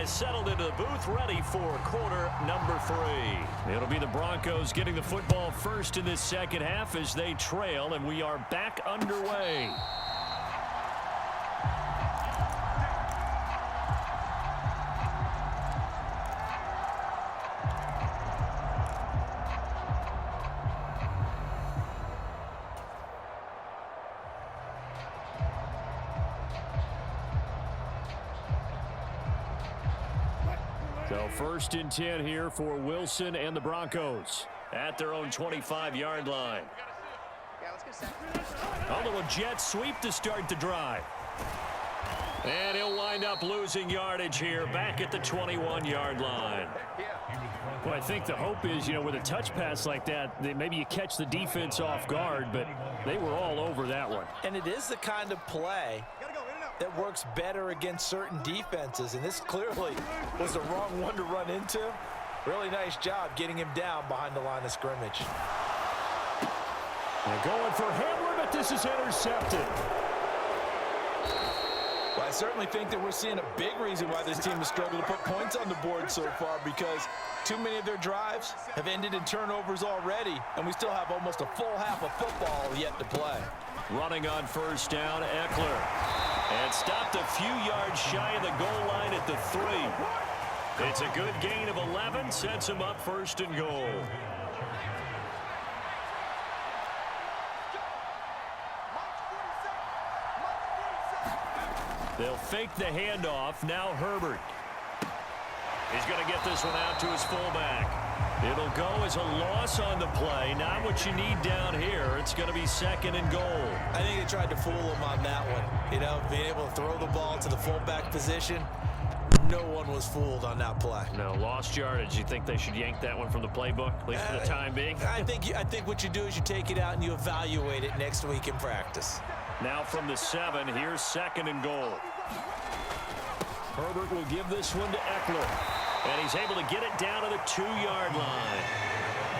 has settled into the booth, ready for quarter number 3. It'll be the Broncos getting the football first in this second half as they trail, and we are back underway. So 1st and 10 here for Wilson and the Broncos at their own 25-yard line. A little jet sweep to start the drive. And he'll wind up losing yardage here back at the 21-yard line. Well, I think the hope is, with a touch pass like that, maybe you catch the defense off guard, but they were all over that one. And it is the kind of play that works better against certain defenses, and this clearly was the wrong one to run into. Really nice job getting him down behind the line of scrimmage. They're going for Hamler, but this is intercepted. Well, I certainly think that we're seeing a big reason why this team has struggled to put points on the board so far, because too many of their drives have ended in turnovers already, and we still have almost a full half of football yet to play. Running on 1st down, Eckler. And stopped a few yards shy of the goal line at the 3. It's a good gain of 11, sets him up 1st and goal. They'll fake the handoff. Now Herbert. He's going to get this one out to his fullback. It'll go as a loss on the play. Not what you need down here. It's going to be 2nd and goal. I think they tried to fool him on that one. Being able to throw the ball to the fullback position. No one was fooled on that play. No, lost yardage. You think they should yank that one from the playbook, at least for the time being? I think what you do is you take it out and you evaluate it next week in practice. Now from the 7, here's 2nd and goal. Herbert will give this one to Eckler. And he's able to get it down to the 2-yard line.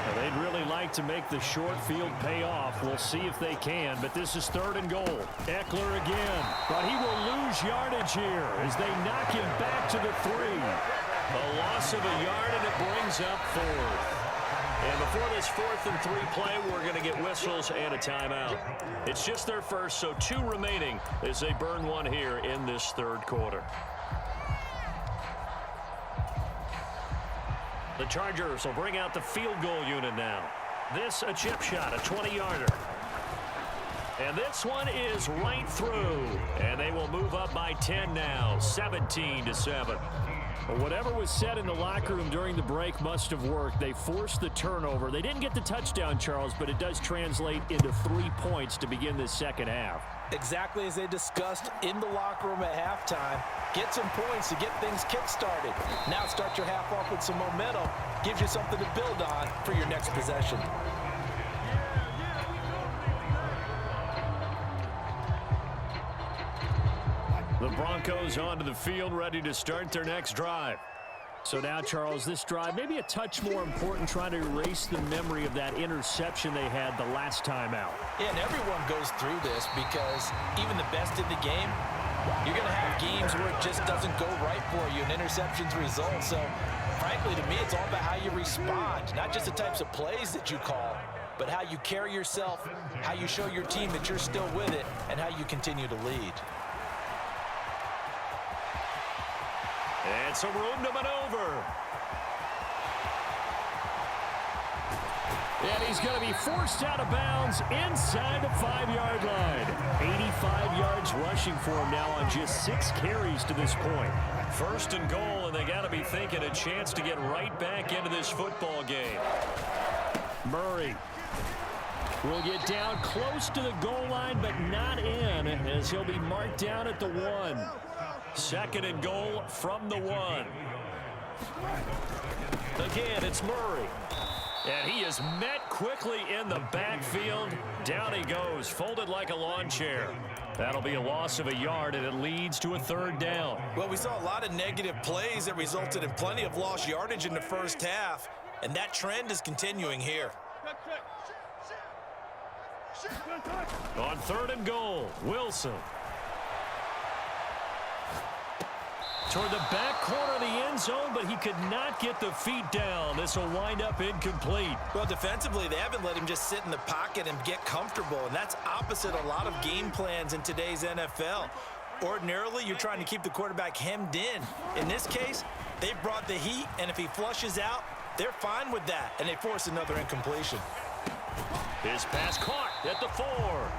Now, they'd really like to make the short field pay off. We'll see if they can, but this is 3rd and goal. Eckler again, but he will lose yardage here as they knock him back to the 3. A loss of a yard, and it brings up 4th. And before this 4th and 3 play, we're going to get whistles and a timeout. It's just their first, so 2 remaining as they burn one here in this 3rd quarter. The Chargers will bring out the field goal unit now. This a chip shot, a 20-yarder. And this one is right through. And they will move up by 10 now, 17-7. Well, whatever was said in the locker room during the break must have worked. They forced the turnover. They didn't get the touchdown, Charles, but it does translate into 3 points to begin this second half. Exactly as they discussed in the locker room at halftime. Get some points to get things kick-started. Now start your half off with some momentum. Gives you something to build on for your next possession. The Broncos onto the field, ready to start their next drive. So now, Charles, this drive maybe a touch more important, trying to erase the memory of that interception they had the last time out. Yeah, and everyone goes through this because even the best in the game, you're going to have games where it just doesn't go right for you and interceptions result. So, frankly, to me, it's all about how you respond, not just the types of plays that you call, but how you carry yourself, how you show your team that you're still with it, and how you continue to lead. And some room to maneuver. And he's going to be forced out of bounds inside the 5-yard line. 85 yards rushing for him now on just 6 carries to this point. 1st and goal, and they got to be thinking a chance to get right back into this football game. Murray will get down close to the goal line, but not in, as he'll be marked down at the 1. 2nd and goal from the 1. Again, it's Murray. And he is met quickly in the backfield. Down he goes, folded like a lawn chair. That'll be a loss of a yard, and it leads to a 3rd down. Well, we saw a lot of negative plays that resulted in plenty of lost yardage in the first half, and that trend is continuing here. On 3rd and goal, Wilson. Toward the back corner of the zone, but he could not get the feet down. This will wind up incomplete. Well, defensively, they haven't let him just sit in the pocket and get comfortable, and that's opposite a lot of game plans in today's NFL. Ordinarily, you're trying to keep the quarterback hemmed in. In this case, they brought the heat, and if he flushes out, they're fine with that, and they force another incompletion. His pass caught at the 4.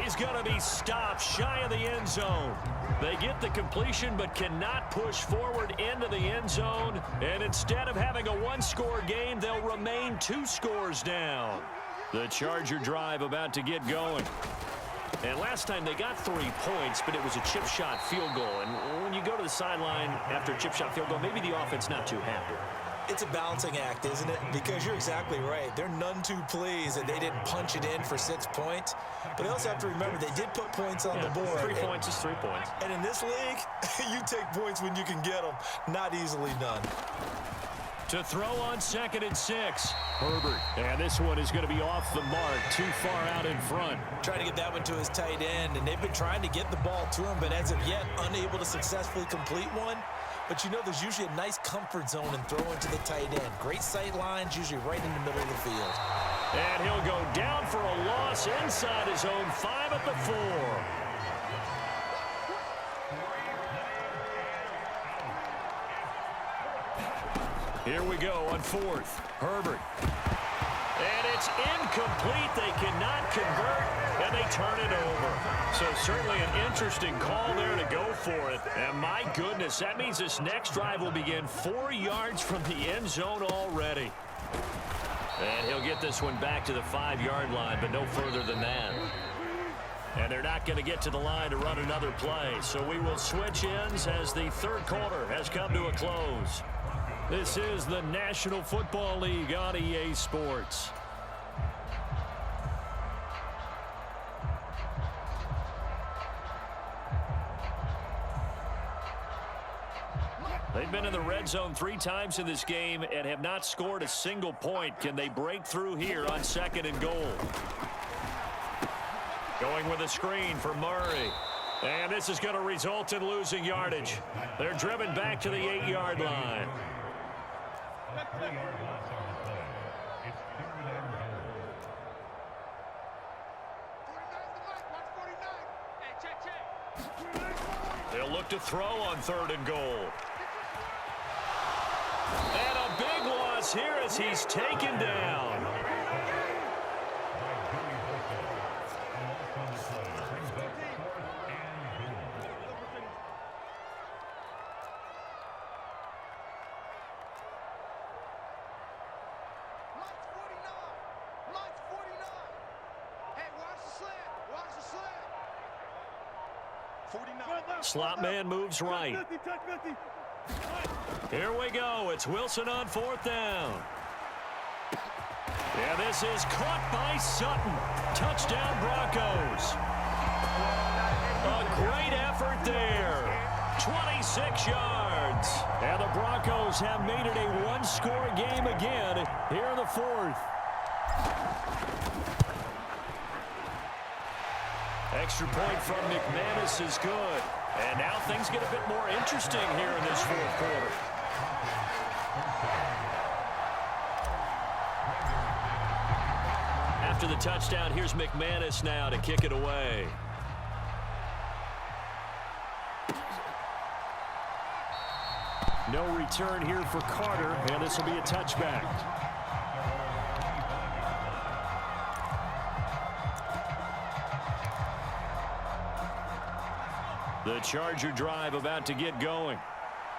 He's going to be stopped shy of the end zone. They get the completion but cannot push forward into the end zone. And instead of having a one-score game, they'll remain 2 scores down. The Charger drive about to get going. And last time they got 3 points, but it was a chip shot field goal. And when you go to the sideline after a chip shot field goal, maybe the offense not too happy. It's a balancing act, isn't it? Because you're exactly right. They're none too pleased that they didn't punch it in for 6 points. But they also have to remember they did put points on the board. 3 points is 3 points. And in this league, you take points when you can get them. Not easily done. To throw on 2nd and 6. Herbert. And this one is going to be off the mark, too far out in front. Trying to get that one to his tight end, and they've been trying to get the ball to him, but as of yet, unable to successfully complete one. But you know there's usually a nice comfort zone in throwing to the tight end. Great sight lines, usually right in the middle of the field. And he'll go down for a loss inside his own 5 at the 4. Here we go on 4th. Herbert. And it's incomplete. They cannot convert, and they turn it over. So certainly an interesting call there to go for it. And my goodness, that means this next drive will begin 4 yards from the end zone already. And he'll get this one back to the 5-yard line, but no further than that. And they're not going to get to the line to run another play. So we will switch ends as the 3rd quarter has come to a close. This is the National Football League on EA Sports. They've been in the red zone 3 times in this game and have not scored a single point. Can they break through here on 2nd and goal? Going with a screen for Murray. And this is going to result in losing yardage. They're driven back to the 8-yard line. They'll look to throw on 3rd and goal. And a big loss here as he's taken down. Slot man moves right. Here we go. It's Wilson on 4th down. Yeah, this is caught by Sutton. Touchdown, Broncos. A great effort there. 26 yards. And the Broncos have made it a one-score game again here in the 4th. Extra point from McManus is good. And now things get a bit more interesting here in this 4th quarter. After the touchdown, here's McManus now to kick it away. No return here for Carter, and this will be a touchback. The Charger drive about to get going.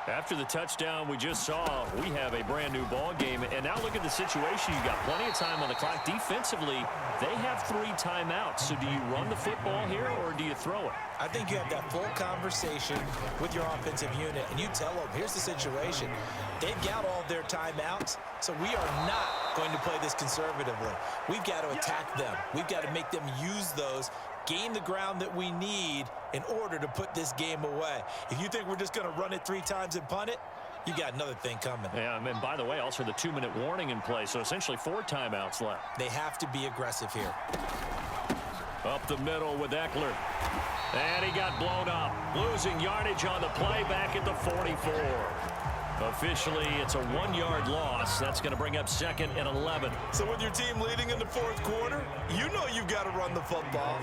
After the touchdown we just saw, we have a brand new ball game. And now look at the situation. You've got plenty of time on the clock. Defensively, they have 3 timeouts. So do you run the football here or do you throw it? I think you have that full conversation with your offensive unit, and you tell them, here's the situation. They've got all their timeouts, so we are not going to play this conservatively. We've got to attack them. We've got to make them use those, gain the ground that we need in order to put this game away. If you think we're just going to run it 3 times and punt it, you got another thing coming. Yeah, and by the way, also the 2-minute warning in play, so essentially 4 timeouts left. They have to be aggressive here. Up the middle with Eckler. And he got blown up. Losing yardage on the play back at the 44. Officially, it's a 1-yard loss. That's going to bring up 2nd and 11. So with your team leading in the fourth quarter, you know you've got to run the football.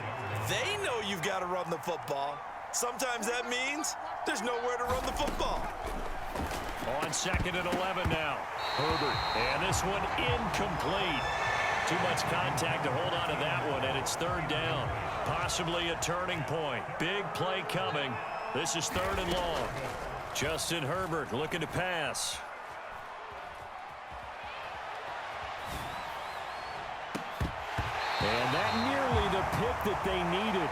They know you've got to run the football. Sometimes that means there's nowhere to run the football. On 2nd and 11 now. Herbert. And this one incomplete. Too much contact to hold on to that one, and it's 3rd down. Possibly a turning point. Big play coming. This is 3rd and long. Justin Herbert looking to pass. And that nearly the pick that they needed.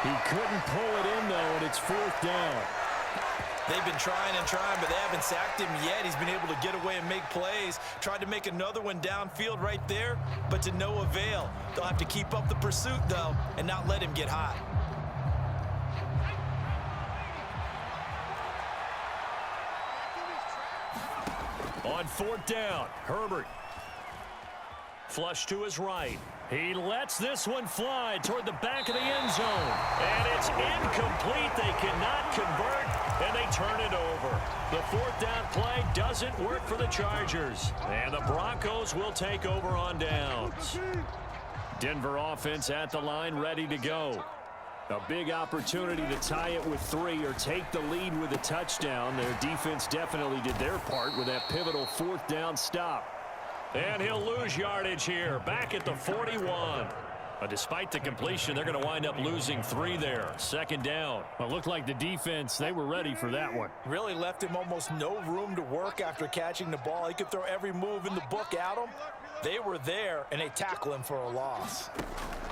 He couldn't pull it in, though, and it's 4th down. They've been trying and trying, but they haven't sacked him yet. He's been able to get away and make plays. Tried to make another one downfield right there, but to no avail. They'll have to keep up the pursuit, though, and not let him get hot. On 4th down, Herbert. Flush to his right. He lets this one fly toward the back of the end zone. And it's incomplete. They cannot convert, and they turn it over. The 4th down play doesn't work for the Chargers. And the Broncos will take over on downs. Denver offense at the line, ready to go. A big opportunity to tie it with 3 or take the lead with a touchdown. Their defense definitely did their part with that pivotal 4th down stop. And he'll lose yardage here, back at the 41. Despite the completion, they're going to wind up losing 3 there. 2nd down. Well, it looked like the defense, they were ready for that one. Really left him almost no room to work after catching the ball. He could throw every move in the book at him. They were there, and they tackle him for a loss.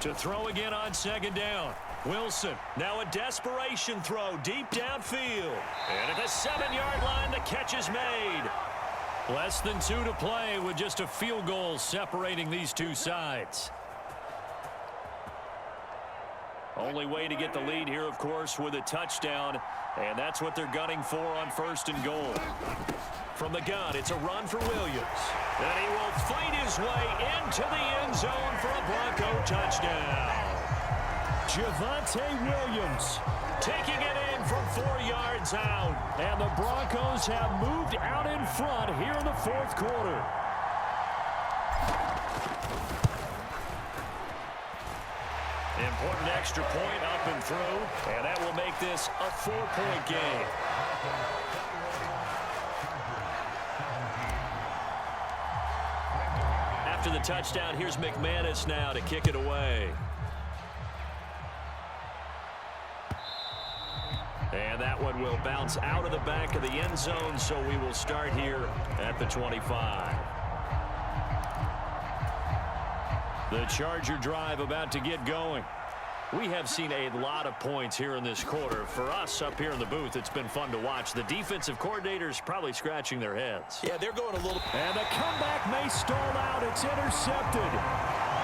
To throw again on 2nd down. Wilson, now a desperation throw deep downfield. And at the 7-yard line, the catch is made. Less than 2 to play with just a field goal separating these two sides. Only way to get the lead here, of course, with a touchdown. And that's what they're gunning for on 1st and goal. From the gun, it's a run for Williams. And he will fight his way into the end zone for a Bronco touchdown. Javonte Williams taking it in from 4 yards out. And the Broncos have moved out in front here in the 4th quarter. Important extra point up and through. And that will make this a 4-point game. After the touchdown, here's McManus now to kick it away. And that one will bounce out of the back of the end zone, so we will start here at the 25. The Charger drive about to get going. We have seen a lot of points here in this quarter. For us up here in the booth, it's been fun to watch. The defensive coordinators probably scratching their heads. Yeah, they're going a little... And the comeback may stall out. It's intercepted.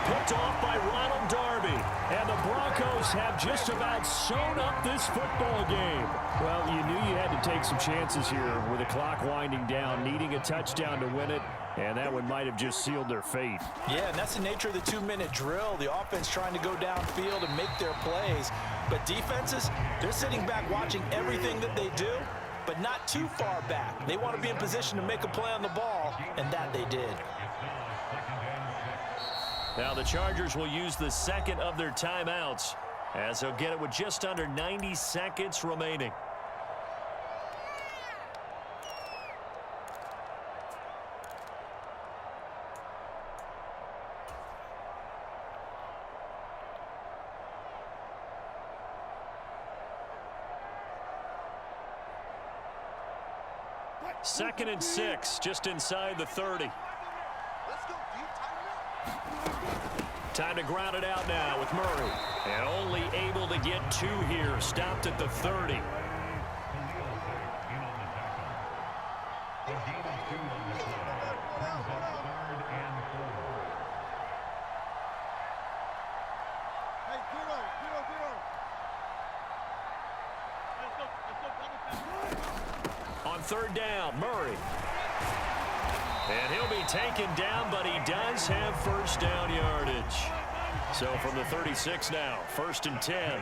Picked off by Ronald Darby. And the Broncos have just about sewn up this football game. Well, you knew you had to take some chances here with the clock winding down, needing a touchdown to win it. And that one might have just sealed their fate. Yeah, and that's the nature of the 2-minute drill. The offense trying to go downfield and make their plays. But defenses, they're sitting back watching everything that they do, but not too far back. They want to be in position to make a play on the ball, and that they did. Now the Chargers will use the 2nd of their timeouts as they'll get it with just under 90 seconds remaining. Second and 6, just inside the 30. Time to ground it out now with Murray. And only able to get 2 here. Stopped at the 30. On 3rd down, Murray. And he'll be taken down, but he does have 1st down yardage. So from the 36 now, 1st and 10.